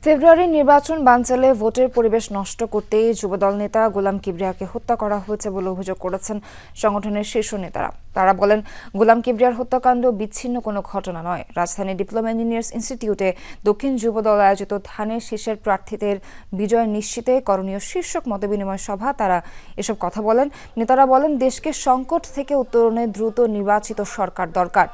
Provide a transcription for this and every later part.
ফেব্রুয়ারির নির্বাচন বানচালে ভোটের পরিবেশ নষ্ট করতেই যুবদল নেতা গোলাম কিবরিয়াকে হত্যা করা হয়েছে বলে অভিযোগ করেছেন সংগঠনের শীর্ষ নেতারা। তারা বলেন, গোলাম কিবরিয়ার হত্যাকাণ্ড বিচ্ছিন্ন কোনো ঘটনা নয়। রাজধানীর ডিপ্লোমা ইঞ্জিনিয়ার্স ইনস্টিটিউটে দক্ষিণ যুবদল আয়োজিত ধানের শীষের প্রার্থীদের বিজয় নিশ্চিতে করণীয় শীর্ষক মতবিনিময় সভা তারা এসব কথা বলেন। নেতারা বলেন, দেশকে সংকট থেকে উত্তরণে দ্রুত নির্বাচিত সরকার দরকার।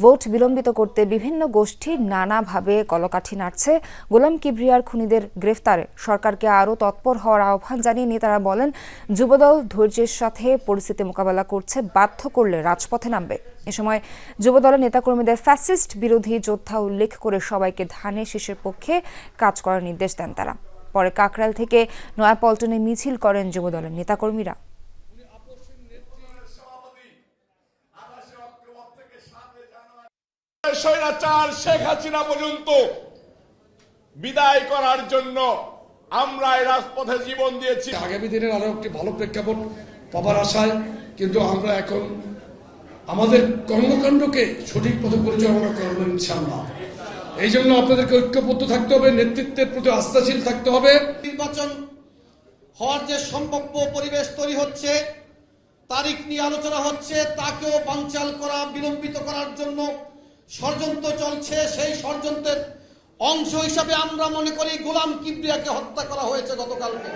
ভোট বিলম্বিত করতে বিভিন্ন গোষ্ঠী নানাভাবে কলকাঠি নাড়ছে। গোলাম কিবরিয়ার খুনিদের গ্রেফতারে সরকারকে আরও তৎপর হওয়ার আহ্বান জানিয়ে নেতারা বলেন, যুবদল ধৈর্যের সাথে পরিস্থিতি মোকাবেলা করছে, বাধ্য করলে রাজপথে নামবে। এ সময় যুবদলের নেতাকর্মীদের ফ্যাসিস্ট বিরোধী যোদ্ধা উল্লেখ করে সবাইকে ধানের শীষের পক্ষে কাজ করার নির্দেশ দেন তারা। পরে কাকরাইল থেকে নয়াপল্টনে মিছিল করেন যুবদলের নেতাকর্মীরা। স্বৈরাচার শেখ হাসিনা পর্যন্ত বিদায় করার জন্য আমরা এই রাজপথে জীবন দিয়েছি। আগামী দিনের আরো একটি ভালো প্রেক্ষাপট পাবার আশায় কিন্তু আমরা এখন আমাদের কর্মকাণ্ডকে সঠিক পথে পরিচালনা করবো ইনশাআল্লাহ। এই জন্য আপনাদেরকে ঐক্যবদ্ধ থাকতে হবে, নেতৃত্বের প্রতি আস্থাশীল থাকতে হবে। নির্বাচন হওয়ার যে সম্ভাব্য পরিবেশ তৈরি হচ্ছে, তারিখ নিয়ে আলোচনা হচ্ছে, তাকেও বানচাল করা, বিলম্বিত করার জন্য ষড়যন্ত্র চলছে। সেই ষড়যন্ত্রের অংশ হিসাবে আমরা মনে করি গোলাম কিবরিয়াকে হত্যা করা হয়েছে গতকালকে।